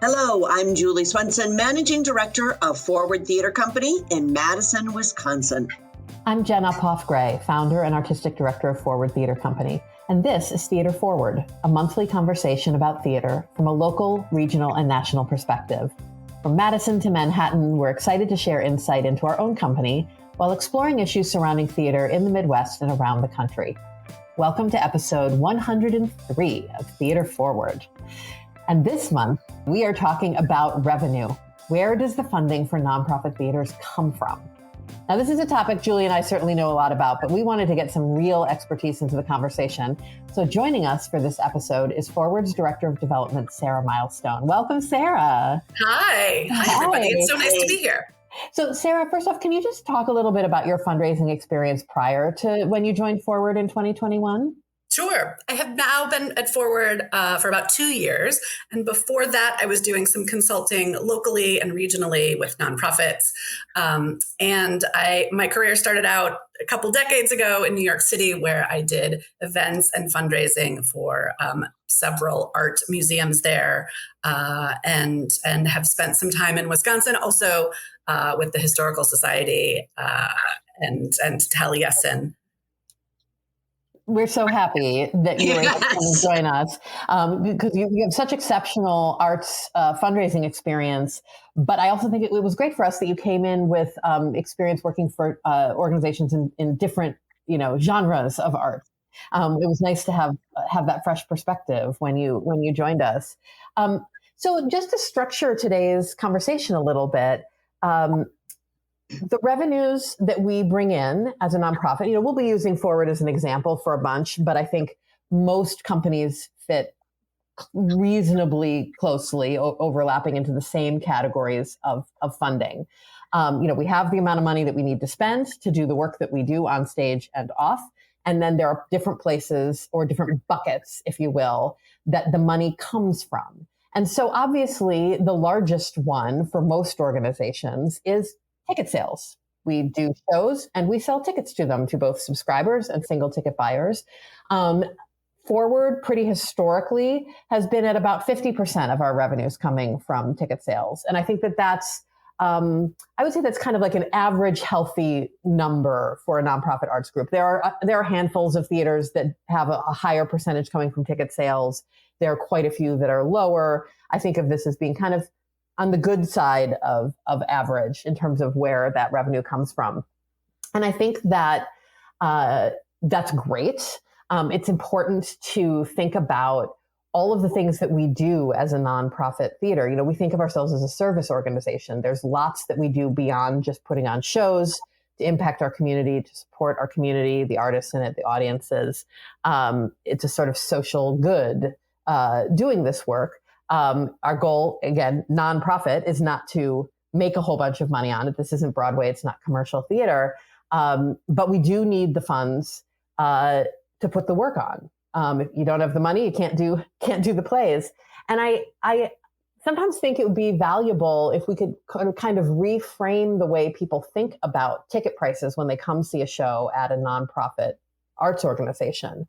Hello, I'm Julie Swenson, Managing Director of Forward Theater Company in Madison, Wisconsin. I'm Jenna Poff-Gray, founder and artistic director of Forward Theater Company, and this is Theater Forward, a monthly conversation about theater from a local, regional, and national perspective. From Madison to Manhattan, we're excited to share insight into our own company while exploring issues surrounding theater in the Midwest and around the country. Welcome to episode 103 of Theater Forward. And this month, we are talking about revenue. Where does the funding for nonprofit theaters come from? Now, this is a topic Julie and I certainly know a lot about, but we wanted to get some real expertise into the conversation. So joining us for this episode is Forward's Director of Development, Sarah Milestone. Welcome, Sarah. Hi, everybody. It's so nice to be here. So Sarah, first off, can you just talk a little bit about your fundraising experience prior to when you joined Forward in 2021? Sure. I have now been at Forward for about 2 years. And before that, I was doing some consulting locally and regionally with nonprofits. And my career started out a couple decades ago in New York City, where I did events and fundraising for several art museums there, and have spent some time in Wisconsin, also with the Historical Society and Taliesin. We're so happy that you were able to join us because you have such exceptional arts fundraising experience. But I also think it was great for us that you came in with experience working for organizations in different, genres of art. It was nice to have that fresh perspective when you joined us. So just to structure today's conversation a little bit. The revenues that we bring in as a nonprofit, we'll be using Forward as an example for a bunch, but I think most companies fit reasonably closely overlapping into the same categories of funding. We have the amount of money that we need to spend to do the work that we do on stage and off. And then there are different places or different buckets, if you will, that the money comes from. And so obviously the largest one for most organizations is ticket sales. We do shows and we sell tickets to them, to both subscribers and single ticket buyers. Forward, pretty historically, has been at about 50% of our revenues coming from ticket sales. And I think that's, I would say that's kind of like an average healthy number for a nonprofit arts group. There are handfuls of theaters that have a higher percentage coming from ticket sales. There are quite a few that are lower. I think of this as being kind of on the good side of average in terms of where that revenue comes from. And I think that that's great. It's important to think about all of the things that we do as a nonprofit theater. We think of ourselves as a service organization. There's lots that we do beyond just putting on shows to impact our community, to support our community, the artists in it, the audiences. It's a sort of social good doing this work. Our goal, again, nonprofit, is not to make a whole bunch of money on it. This isn't Broadway. It's not commercial theater. But we do need the funds to put the work on. If you don't have the money, you can't do the plays. And I sometimes think it would be valuable if we could kind of reframe the way people think about ticket prices when they come see a show at a nonprofit arts organization.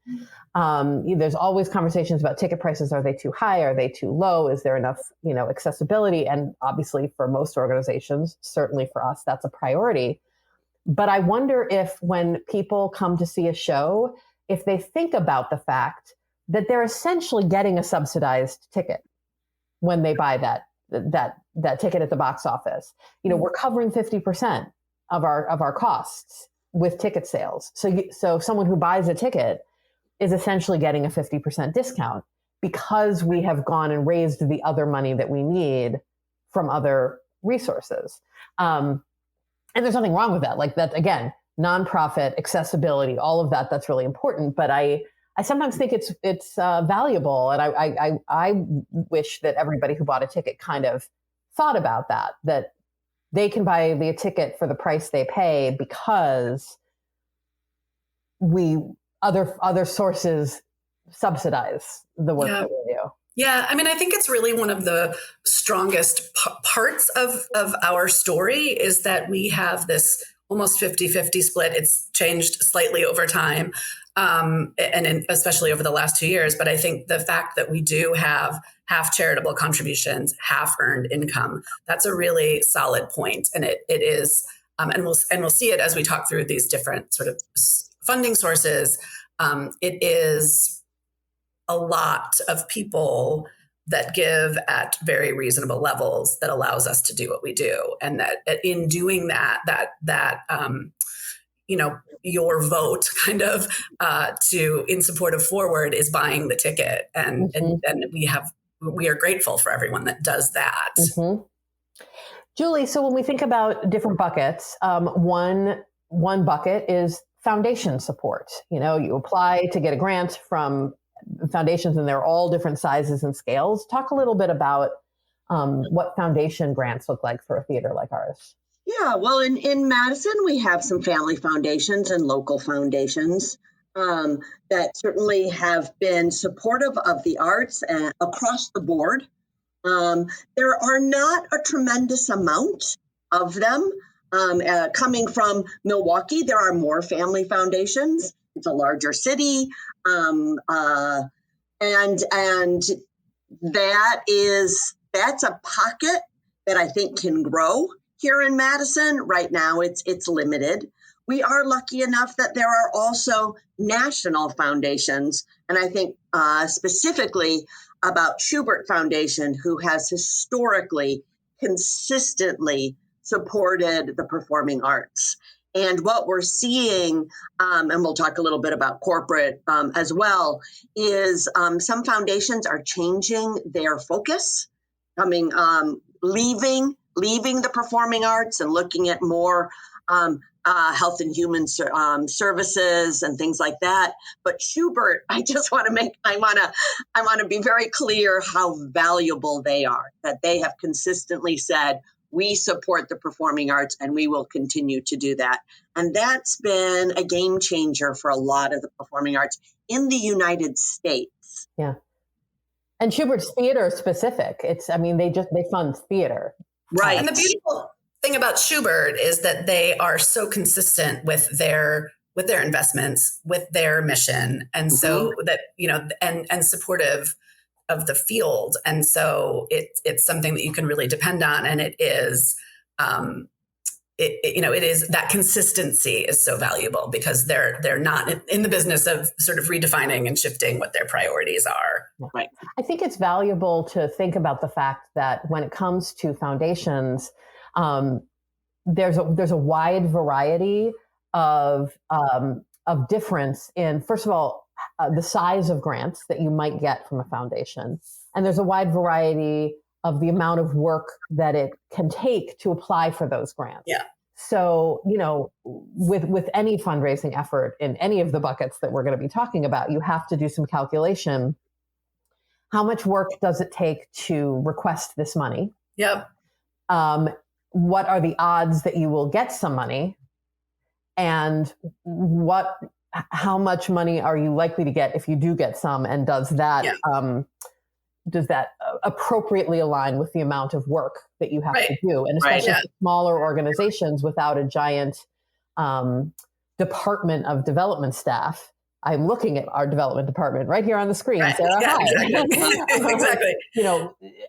There's always conversations about ticket prices. Are they too high? Are they too low? Is there enough, accessibility? And obviously for most organizations, certainly for us, that's a priority. But I wonder if when people come to see a show, if they think about the fact that they're essentially getting a subsidized ticket when they buy that ticket at the box office. We're covering 50% of our costs with ticket sales. So someone who buys a ticket is essentially getting a 50% discount because we have gone and raised the other money that we need from other resources. And there's nothing wrong with that. Like that, again, nonprofit accessibility, all of that's really important. But I sometimes think it's valuable. And I wish that everybody who bought a ticket kind of thought about that they can buy the ticket for the price they pay because other sources subsidize the work that we do. Yeah, I think it's really one of the strongest parts of our story is that we have this almost 50-50 split. It's changed slightly over time, and especially over the last 2 years. But I think the fact that we do have half charitable contributions, half earned income. That's a really solid point. And it is, and we'll see it as we talk through these different sort of funding sources. It is a lot of people that give at very reasonable levels that allows us to do what we do. And that in doing that, your vote kind of in support of Forward is buying the ticket. And we are grateful for everyone that does that. Mm-hmm. Julie, so when we think about different buckets, one bucket is foundation support. You apply to get a grant from foundations, and they're all different sizes and scales. Talk a little bit about what foundation grants look like for a theater like ours. Yeah, well, in Madison, we have some family foundations and local foundations that certainly have been supportive of the arts across the board. There are not a tremendous amount of them. Coming from Milwaukee, there are more family foundations. It's a larger city. And that's a pocket that I think can grow here in Madison. Right now, it's limited. We are lucky enough that there are also national foundations, and I think specifically about Schubert Foundation, who has historically, consistently supported the performing arts. And what we're seeing, and we'll talk a little bit about corporate as well, is some foundations are changing their focus, leaving the performing arts and looking at more health and human services and things like that. But Schubert, I want to be very clear how valuable they are, that they have consistently said, we support the performing arts and we will continue to do that. And that's been a game changer for a lot of the performing arts in the United States. Yeah. And Schubert's theater specific. They fund theater. Right. And the beautiful thing about Schubert is that they are so consistent with their investments, with their mission. And so that, and supportive of the field. And so it's something that you can really depend on. And it is, it is that consistency is so valuable because they're not in the business of sort of redefining and shifting what their priorities are. Right. I think it's valuable to think about the fact that when it comes to foundations, there's a wide variety of difference in, first of all, the size of grants that you might get from a foundation. And there's a wide variety of the amount of work that it can take to apply for those grants. Yeah. So, with any fundraising effort in any of the buckets that we're going to be talking about, you have to do some calculation. How much work does it take to request this money? Yep. What are the odds that you will get some money? And how much money are you likely to get if you do get some? And does that appropriately align with the amount of work that you have to do? And especially for smaller organizations without a giant department of development staff. I'm looking at our development department right here on the screen. Right. Sarah, yeah, hi. Exactly.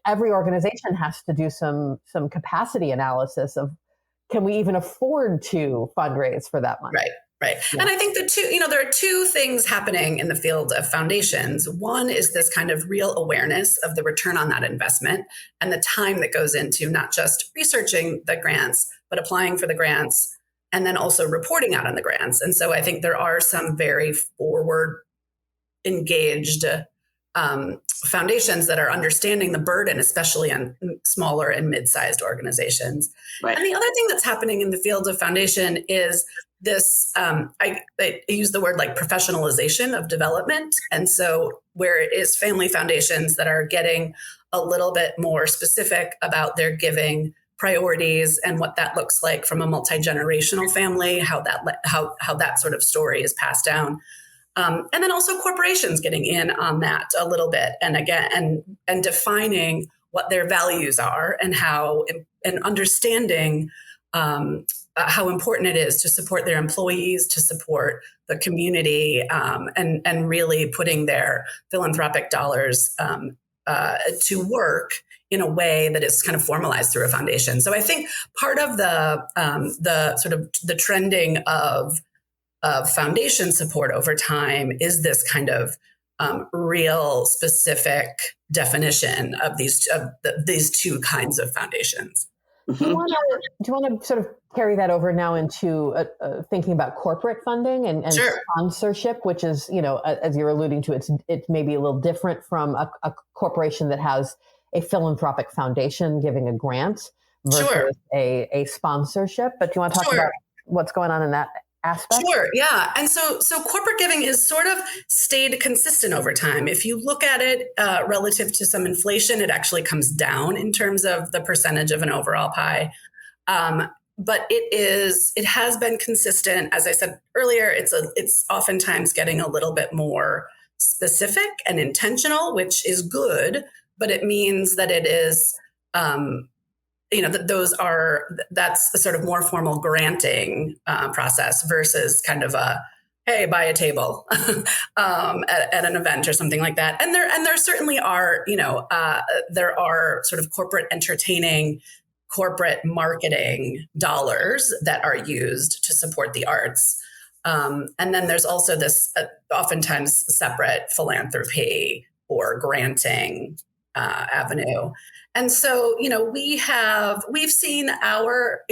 Every organization has to do some capacity analysis of, can we even afford to fundraise for that money? Right. Yeah. And I think there are two things happening in the field of foundations. One is this kind of real awareness of the return on that investment and the time that goes into not just researching the grants, but applying for the grants and then also reporting out on the grants. And so I think there are some very forward engaged foundations that are understanding the burden, especially on smaller and mid-sized organizations. Right. And the other thing that's happening in the field of foundation is this, I use the word like professionalization of development. And so where it is family foundations that are getting a little bit more specific about their giving priorities and what that looks like from a multi-generational family, how that sort of story is passed down. And then also corporations getting in on that a little bit. And again, and defining what their values are and understanding how important it is to support their employees, to support the community, and really putting their philanthropic dollars to work in a way that is kind of formalized through a foundation. So I think part of the sort of the trending of foundation support over time is this kind of real specific definition of these two kinds of foundations. Do you want to sort of carry that over now into thinking about corporate funding and Sure. sponsorship, which is, as you're alluding to, it's maybe a little different from a corporation that has a philanthropic foundation giving a grant versus Sure. a sponsorship. But do you want to talk about what's going on in that aspect? Sure. Yeah. And so corporate giving is sort of stayed consistent over time. If you look at it relative to some inflation, it actually comes down in terms of the percentage of an overall pie. But it has been consistent. As I said earlier, it's oftentimes getting a little bit more specific and intentional, which is good, but it means that it is, that's a sort of more formal granting process versus kind of a, hey, buy a table at an event or something like that. And there certainly are, there are sort of corporate entertaining, corporate marketing dollars that are used to support the arts. And then there's also this oftentimes separate philanthropy or granting avenue. And so, we've seen our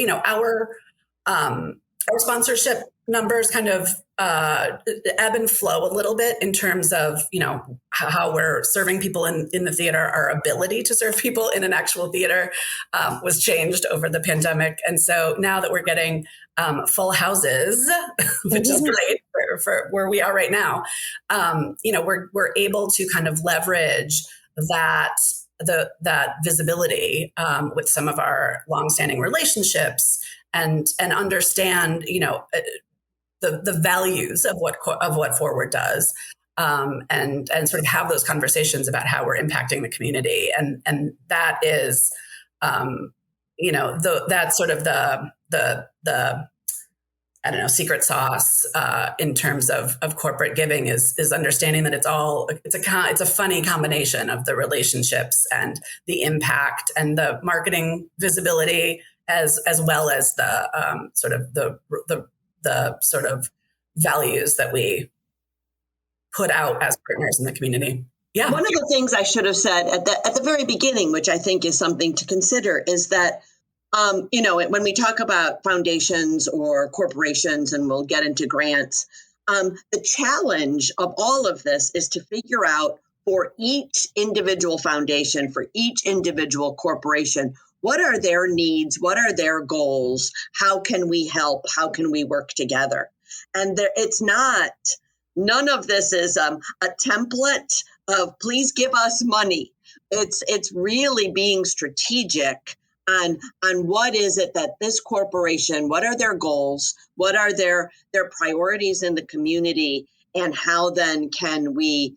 sponsorship numbers kind of ebb and flow a little bit in terms of, how we're serving people in the theater. Our ability to serve people in an actual theater was changed over the pandemic. And so now that we're getting full houses, which is great for where we are right now, we're able to kind of leverage that visibility with some of our longstanding relationships and understand, the values of what Forward does, and sort of have those conversations about how we're impacting the community, and that is, that's sort of the I don't know, secret sauce in terms of corporate giving is understanding that it's a funny combination of the relationships and the impact and the marketing visibility as well as the sort of the sort of values that we put out as partners in the community. Yeah. One of the things I should have said at the very beginning, which I think is something to consider, is that when we talk about foundations or corporations, and we'll get into grants, the challenge of all of this is to figure out for each individual foundation, for each individual corporation, what are their needs? What are their goals? How can we help? How can we work together? And none of this is a template of please give us money. It's really being strategic on what is it that this corporation, what are their goals, what are their priorities in the community, and how then can we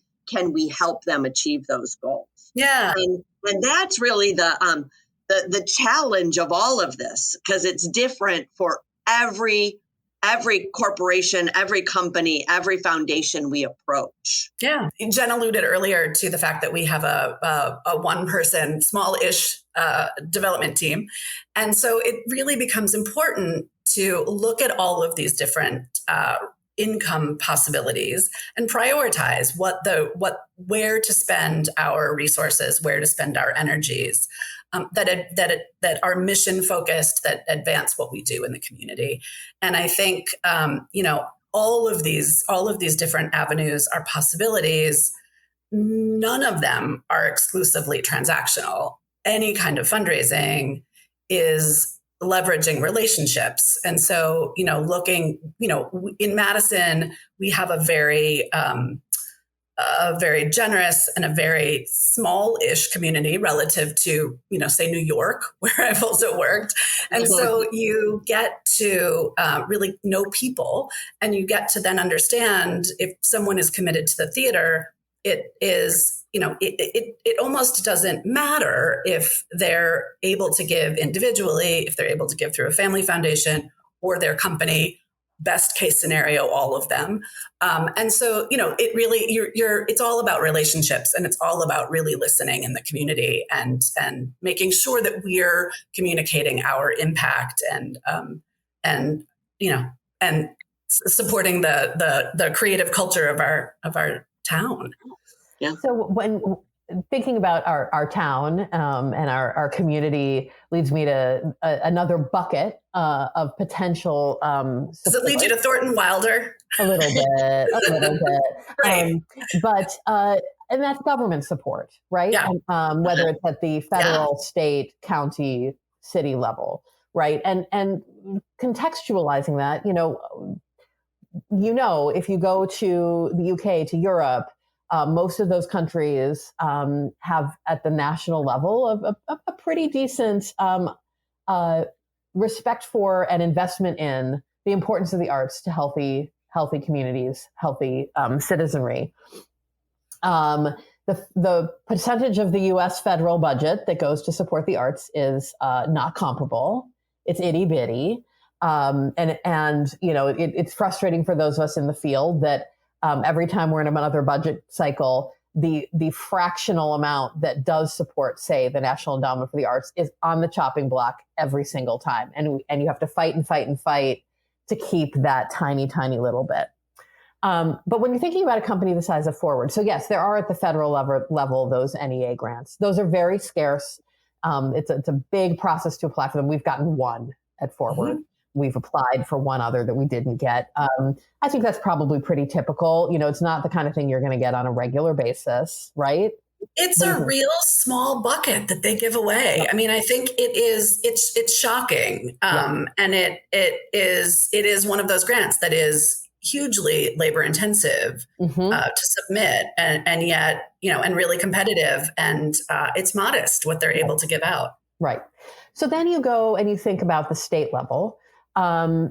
help them achieve those goals? Yeah. And that's really the challenge of all of this, because it's different for every corporation, every company, every foundation we approach. Yeah. Jen alluded earlier to the fact that we have a one-person, small-ish development team. And so it really becomes important to look at all of these different income possibilities and prioritize where to spend our resources, where to spend our energies. That are mission focused, that advance what we do in the community. And I think all of these different avenues are possibilities. None of them are exclusively transactional. Any kind of fundraising is leveraging relationships. And so, looking, in Madison, we have a very generous and a very small-ish community relative to, say New York, where I've also worked. And so you get to really know people, and you get to then understand if someone is committed to the theater, it is, it almost doesn't matter if they're able to give individually, if they're able to give through a family foundation or their company best case scenario, all of them. And so, it really, it's all about relationships, and it's all about really listening in the community and making sure that we're communicating our impact and supporting the creative culture of our town. Yeah. So when thinking about our town and our community leads me to another bucket of potential support. Does it lead you to Thornton Wilder? A little bit. Right. And that's government support, right? Yeah. Whether it's at the federal, state, county, city level, right? And contextualizing that, if you go to the UK, to Europe, most of those countries have at the national level a pretty decent respect for and investment in the importance of the arts to healthy communities, healthy citizenry. The percentage of the U.S. federal budget that goes to support the arts is not comparable. It's itty bitty. It's frustrating for those of us in the field that every time we're in another budget cycle, the fractional amount that does support, say, the National Endowment for the Arts is on the chopping block every single time. And you have to fight to keep that tiny, tiny little bit. But when you're thinking about a company the size of Forward, so yes, there are at the federal level those NEA grants. Those are very scarce. It's a big process to apply for them. We've gotten one at Forward. Mm-hmm. We've applied for one other that we didn't get. I think that's probably pretty typical. It's not the kind of thing you're going to get on a regular basis, right? It's a real small bucket that they give away. Yeah. I mean, I think it's shocking. And it is one of those grants that is hugely labor intensive to submit and yet, and really competitive. And it's modest what they're able to give out. Right. So then you go and you think about the state level. I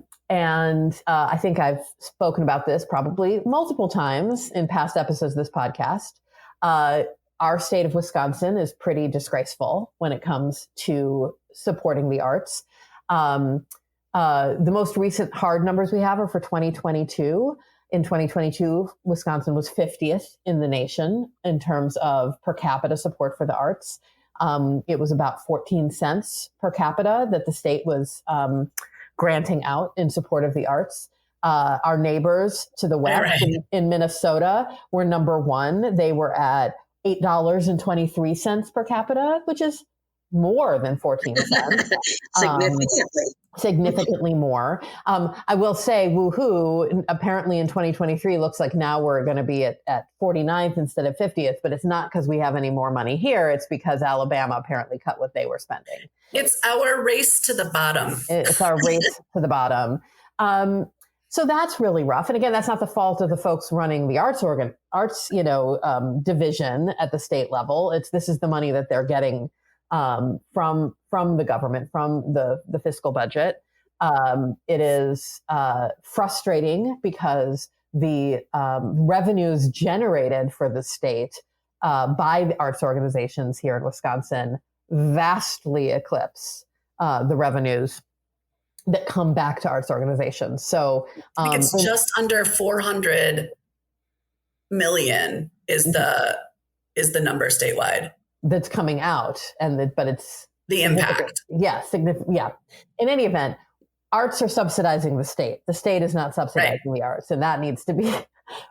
think I've spoken about this probably multiple times in past episodes of this podcast. Our state of Wisconsin is pretty disgraceful when it comes to supporting the arts. The most recent hard numbers we have are for 2022. In 2022, Wisconsin was 50th in the nation in terms of per capita support for the arts. It was about 14 cents per capita that the state was granting out in support of the arts. Our neighbors to the west in Minnesota were number one. They were at $8.23 per capita, which is more than 14 cents. Significantly more. I will say, woohoo, apparently in 2023, looks like now we're going to be at 49th instead of 50th, but it's not because we have any more money here. It's because Alabama apparently cut what they were spending. It's our race to the bottom. It's our race to the bottom. So that's really rough. And again, that's not the fault of the folks running the arts division at the state level. This is the money that they're getting from the government, from the fiscal budget. It is frustrating because the revenues generated for the state by the arts organizations here in Wisconsin vastly eclipse the revenues that come back to arts organizations. So I think it's just under 400 million is the number statewide that's coming out, but it's the impact. Yeah, significant. Yeah. In any event, arts are subsidizing the state. The state is not subsidizing the arts, and that needs to be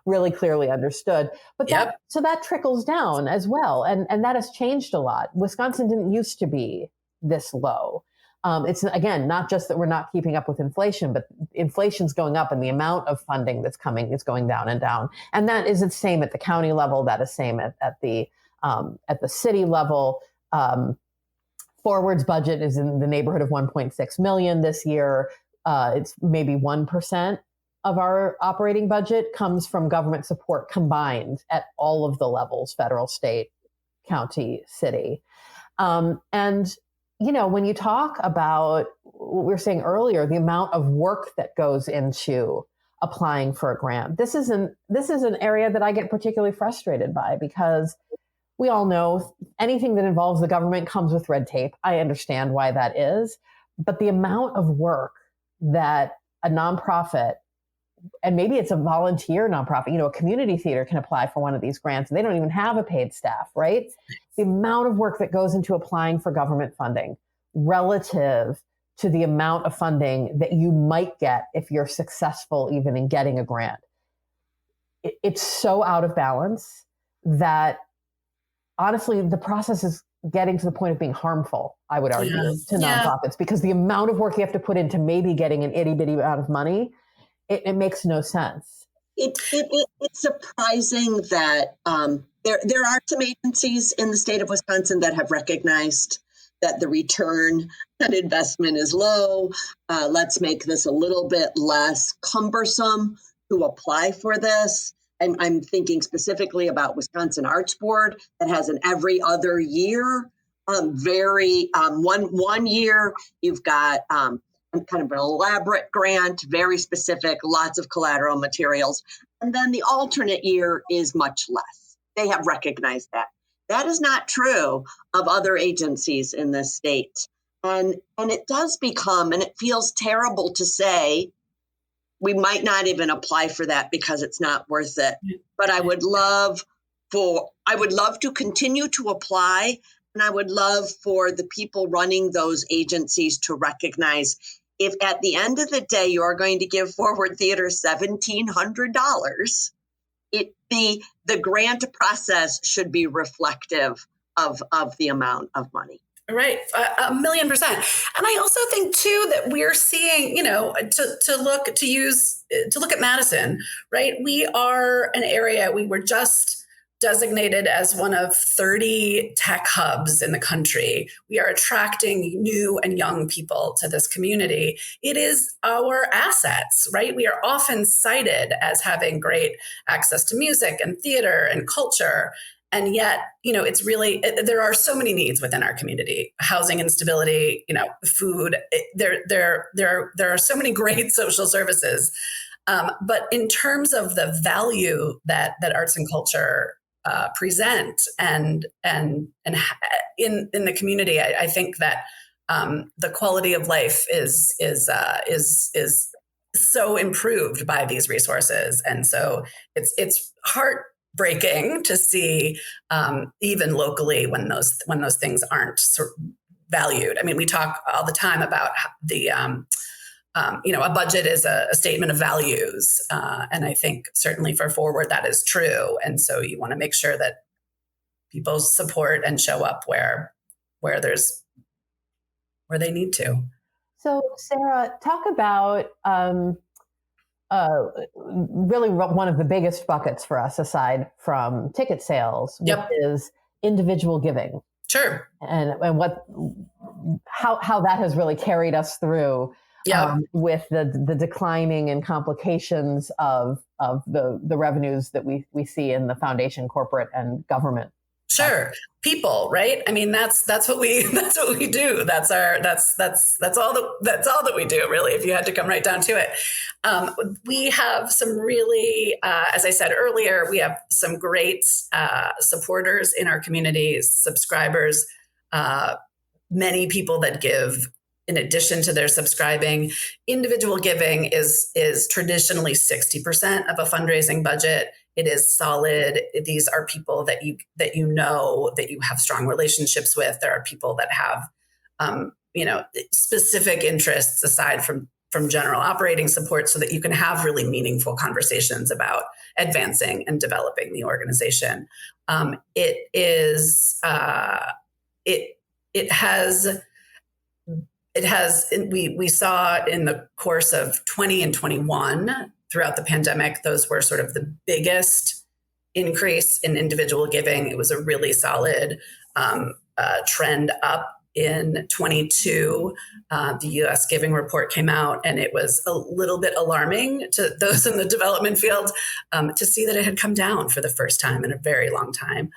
really clearly understood. But that trickles down as well, and that has changed a lot. Wisconsin didn't used to be this low. It's, again, not just that we're not keeping up with inflation, but inflation's going up and the amount of funding that's coming is going down and down. And that is the same at the county level. That is same at the city level. Forward's budget is in the neighborhood of 1.6 million this year. It's maybe 1% of our operating budget comes from government support combined at all of the levels, federal, state, county, city. When you talk about what we were saying earlier, the amount of work that goes into applying for a grant, this is an area that I get particularly frustrated by, because we all know anything that involves the government comes with red tape. I understand why that is, but the amount of work that a nonprofit and maybe it's a volunteer nonprofit, a community theater can apply for one of these grants and they don't even have a paid staff, right? The amount of work that goes into applying for government funding relative to the amount of funding that you might get if you're successful even in getting a grant. It's so out of balance that honestly, the process is getting to the point of being harmful, I would argue, to nonprofits, because the amount of work you have to put into maybe getting an itty bitty amount of money, it makes no sense. It's surprising that there are some agencies in the state of Wisconsin that have recognized that the return on investment is low. Let's make this a little bit less cumbersome to apply for this. And I'm thinking specifically about Wisconsin Arts Board that has an every other year. One year you've got kind of an elaborate grant, very specific, lots of collateral materials. And then the alternate year is much less. They have recognized that. That is not true of other agencies in this state. And it does become, and it feels terrible to say, we might not even apply for that because it's not worth it. But I would love to continue to apply, and I would love for the people running those agencies to recognize if at the end of the day you are going to give Forward Theater $1,700, the grant process should be reflective of the amount of money. Right. 1,000,000%. And I also think too, that we're seeing, to look at Madison, right? We are an area, we were just designated as one of 30 tech hubs in the country. We are attracting new and young people to this community. It is our assets, right? We are often cited as having great access to music and theater and culture. And yet, it's really, there are so many needs within our community: housing instability, food. There are so many great social services. But in terms of the value that arts and culture present and in the community, I think that the quality of life is so improved by these resources, and so it's heartbreaking to see even locally when those things aren't valued. I mean, we talk all the time about the a budget is a statement of values, and I think certainly for Forward that is true. And so you want to make sure that people support and show up where they need to. So, Sarah, talk about really one of the biggest buckets for us, aside from ticket sales, which is individual giving. Sure. And how that has really carried us through. With the declining and complications of the revenues that we see in the foundation, corporate, and government. Sure, people, right? I mean, that's what we do. That's all that we do, really. If you had to come right down to it, we have some really, as I said earlier, we have some great supporters in our communities, subscribers, many people that give. In addition to their subscribing, individual giving is traditionally 60% of a fundraising budget. It is solid. These are people that you have strong relationships with. There are people that have specific interests aside from general operating support, so that you can have really meaningful conversations about advancing and developing the organization. We saw in the course of 20 and 21 throughout the pandemic, those were sort of the biggest increase in individual giving. It was a really solid trend up in 22. The U.S. Giving Report came out, and it was a little bit alarming to those in the development field to see that it had come down for the first time in a very long time.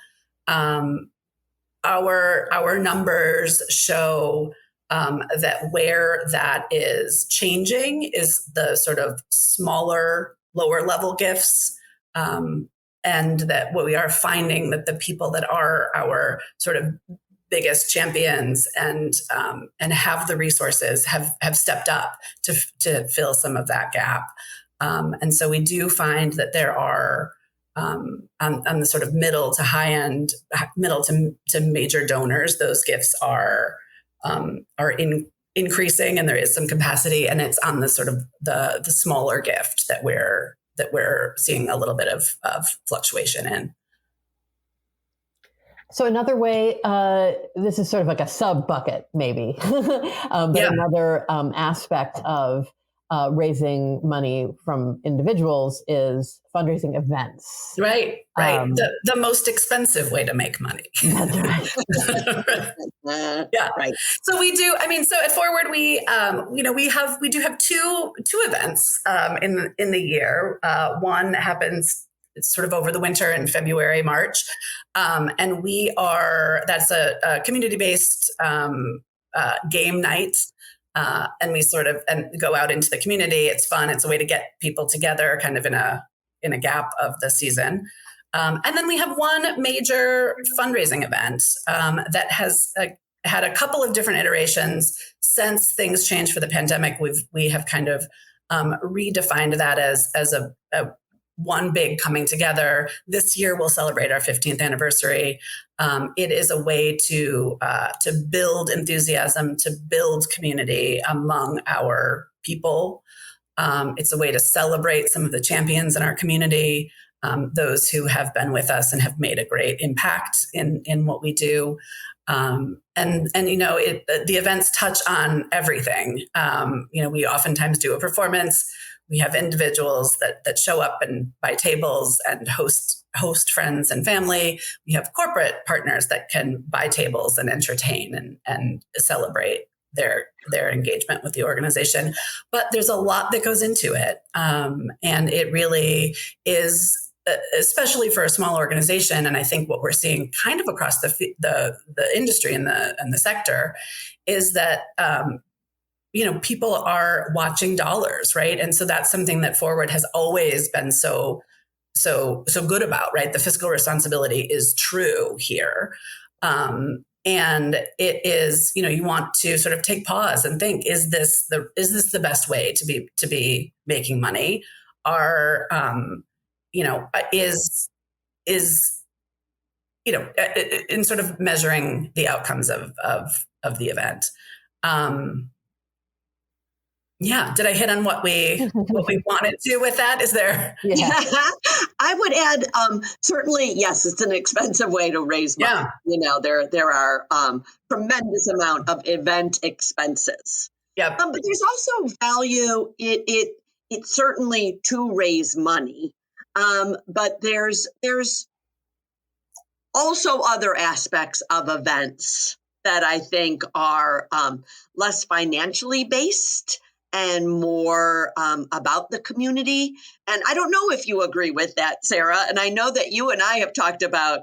Our numbers show that where that is changing is the sort of smaller, lower level gifts. And that what we are finding that the people that are our sort of biggest champions and have the resources have stepped up to fill some of that gap. And so we do find that there are on the sort of middle to high end, middle to major donors, those gifts are increasing, and there is some capacity, and it's on the sort of the smaller gift that we're seeing a little bit of fluctuation in. So another way, this is sort of like a sub bucket, maybe, but another aspect of raising money from individuals is fundraising events. Right. The most expensive way to make money. That's right. Yeah. Right. So we do. I mean, so at Forward, we do have two events in the year. One happens sort of over the winter in February, March, and that's a community-based game night. And we sort of go out into the community. It's fun. It's a way to get people together kind of in a gap of the season. And then we have one major fundraising event that has had a couple of different iterations since things changed for the pandemic. We have kind of redefined that as a one big coming together. This year we'll celebrate our 15th anniversary. It is a way to build enthusiasm, to build community among our people. It's a way to celebrate some of the champions in our community, those who have been with us and have made a great impact in what we do. And the events touch on everything. We oftentimes do a performance. We have individuals that show up and buy tables and host friends and family. We have corporate partners that can buy tables and entertain and celebrate their engagement with the organization. But there's a lot that goes into it. And it really is, especially for a small organization, and I think what we're seeing kind of across the industry and the sector is that people are watching dollars, right? And so that's something that Forward has always been so good about, right? The fiscal responsibility is true here. And it is, you want to sort of take pause and think, is this the best way to be making money? In sort of measuring the outcomes of the event. Did I hit on what we wanted to with that? Is there? Yeah. I would add, certainly, yes, it's an expensive way to raise money. Yeah. There are tremendous amount of event expenses. Yeah. But there's also value. It certainly to raise money. But there's also other aspects of events that I think are less financially based and more about the community. And I don't know if you agree with that, Sarah. And I know that you and I have talked about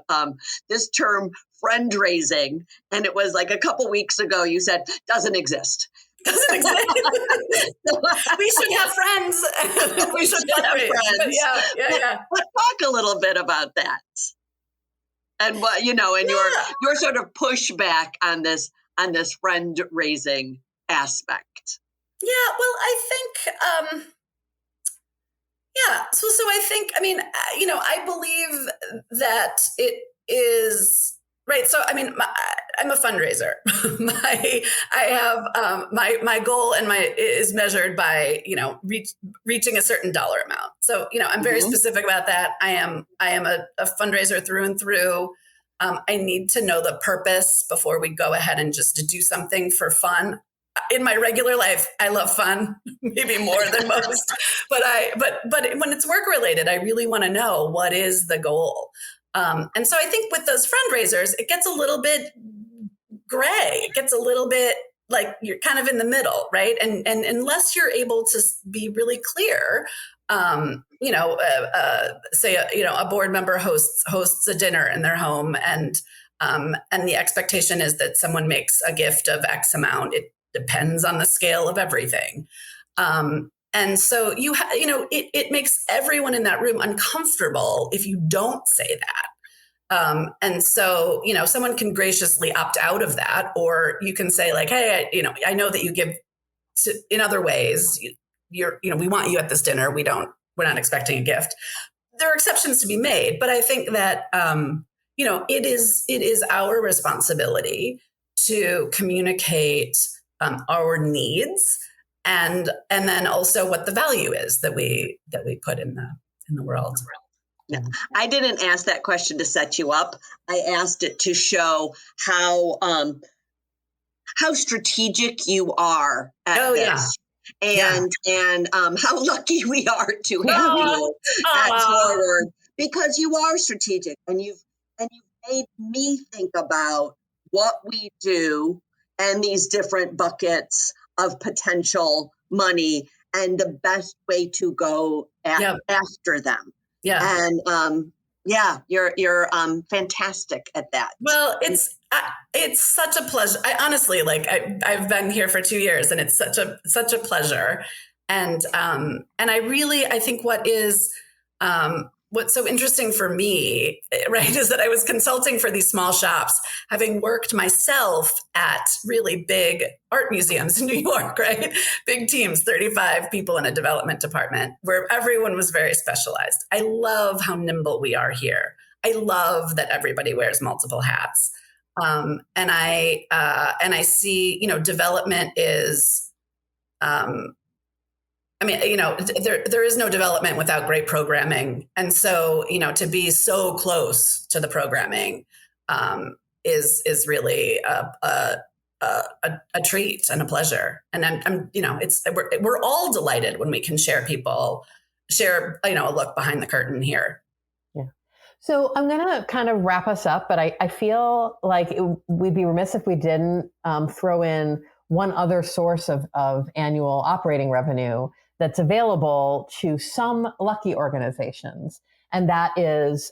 this term fundraising. And it was like a couple weeks ago, you said, doesn't exist. Doesn't exist. We should have friends. We should have friends. But yeah. But talk a little bit about that. And what, and your sort of pushback on this fundraising aspect. Yeah, well, I think, So I think, I believe that it is right. So, I'm a fundraiser. My goal is measured by, reaching a certain dollar amount. So, I'm very specific about that. I am a fundraiser through and through. I need to know the purpose before we go ahead and just do something for fun. In my regular life, I love fun, maybe more than most. But when it's work related, I really want to know what is the goal. And so I think with those fundraisers, it gets a little bit gray. It gets a little bit like you're kind of in the middle, right? And unless you're able to be really clear, say a board member hosts a dinner in their home, and the expectation is that someone makes a gift of X amount. It depends on the scale of everything. And so it makes everyone in that room uncomfortable if you don't say that. And so, someone can graciously opt out of that, or you can say like, hey, I know that you give in other ways. we want you at this dinner. We're not expecting a gift. There are exceptions to be made, but I think that, it is our responsibility to communicate our needs and then also what the value is that we put in the world. Yeah. I didn't ask that question to set you up. I asked it to show how strategic you are at this. And how lucky we are to have you at Forward, because you are strategic, and you've made me think about what we do and these different buckets of potential money and the best way to go after them. Yeah. And you're fantastic at that. Well, it's such a pleasure. I honestly, I've been here for 2 years, and it's such a pleasure. And I think what's so interesting for me, right, is that I was consulting for these small shops, having worked myself at really big art museums in New York, right? Big teams, 35 people in a development department, where everyone was very specialized. I love how nimble we are here. I love that everybody wears multiple hats. And I see, development is, there is no development without great programming. And so, to be so close to the programming is really a treat and a pleasure. And we're all delighted when we can share a look behind the curtain here. Yeah. So I'm going to kind of wrap us up, but I feel like we'd be remiss if we didn't throw in one other source of annual operating revenue that's available to some lucky organizations, and that is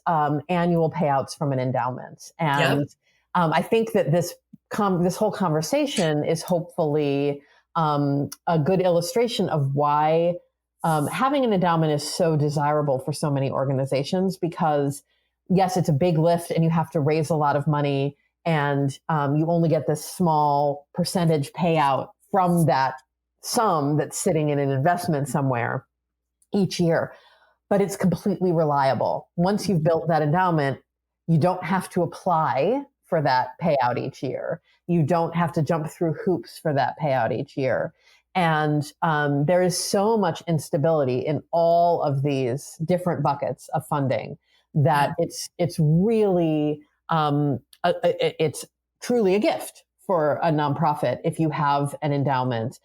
annual payouts from an endowment. And I think that this whole conversation is hopefully a good illustration of why having an endowment is so desirable for so many organizations, because yes, it's a big lift and you have to raise a lot of money, and you only get this small percentage payout from that sum that's sitting in an investment somewhere each year. But it's completely reliable. Once you've built that endowment, you don't have to apply for that payout each year. You don't have to jump through hoops for that payout each year. And there is so much instability in all of these different buckets of funding that it's really, it's truly a gift for a nonprofit if you have an endowment.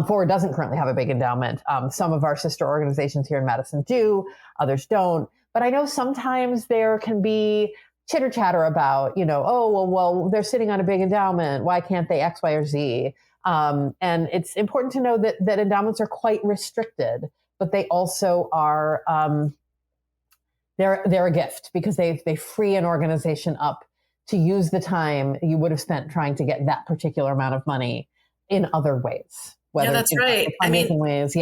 Forward doesn't currently have a big endowment. Some of our sister organizations here in Madison do, others don't. But I know sometimes there can be chitter chatter about, well, they're sitting on a big endowment. Why can't they X, Y, or Z? And it's important to know that endowments are quite restricted, but they also are, they're a gift, because they free an organization up to use the time you would have spent trying to get that particular amount of money in other ways. Yeah, that's right. Ways,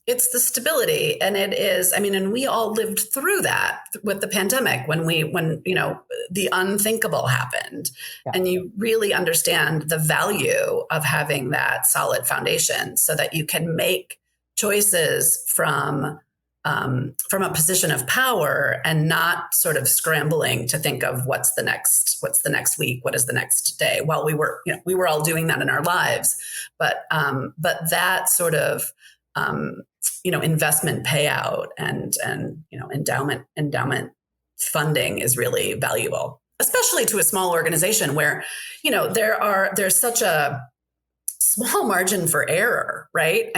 it's the stability, and it is, and we all lived through that with the pandemic when the unthinkable happened. Yeah. And you really understand the value of having that solid foundation so that you can make choices from a position of power and not sort of scrambling to think of what's the next week, what is the next day. Well, we were all doing that in our lives, but that sort of, investment payout and endowment funding is really valuable, especially to a small organization where, there's such a small margin for error, right?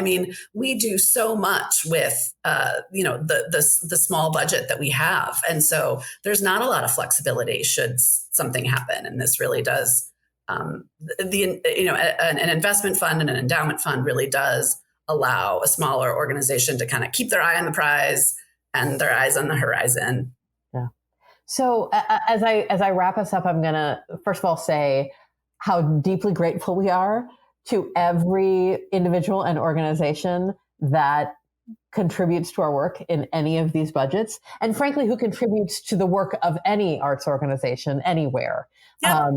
We do so much with, the small budget that we have. And so there's not a lot of flexibility should something happen. And this really does, an investment fund and an endowment fund really does allow a smaller organization to kind of keep their eye on the prize and their eyes on the horizon. Yeah. So as I wrap us up, I'm going to, first of all, say how deeply grateful we are to every individual and organization that contributes to our work in any of these budgets, and frankly, who contributes to the work of any arts organization anywhere. Yeah.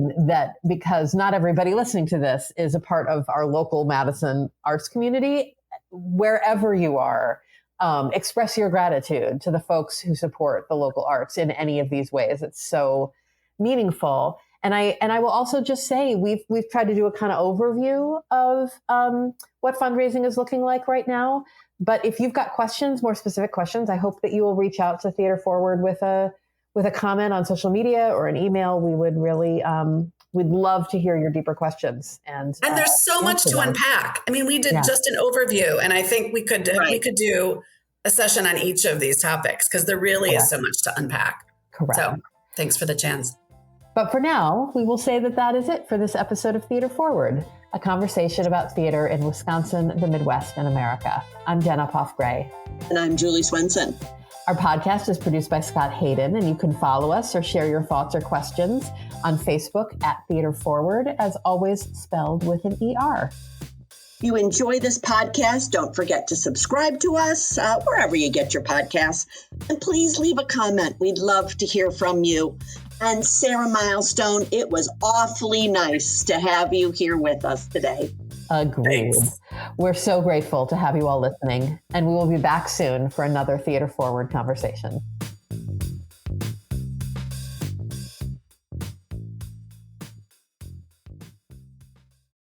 Because not everybody listening to this is a part of our local Madison arts community, wherever you are, express your gratitude to the folks who support the local arts in any of these ways. It's so meaningful. And I will also just say we've tried to do a kind of overview of what fundraising is looking like right now. But if you've got questions, more specific questions, I hope that you will reach out to Theater Forward with a comment on social media or an email. We would really we'd love to hear your deeper questions. And there's so much to unpack. I mean, we did just an overview, and I think we could do a session on each of these topics because there really is so much to unpack. Correct. So thanks for the chance. But for now, we will say that is it for this episode of Theater Forward, a conversation about theater in Wisconsin, the Midwest, and America. I'm Jenna Poff-Gray. And I'm Julie Swenson. Our podcast is produced by Scott Hayden, and you can follow us or share your thoughts or questions on Facebook at Theater Forward, as always spelled with an ER. If you enjoy this podcast, don't forget to subscribe to us wherever you get your podcasts. And please leave a comment. We'd love to hear from you. And Sarah Milestone, it was awfully nice to have you here with us today. Agreed. Thanks. We're so grateful to have you all listening, and we will be back soon for another Theater Forward conversation.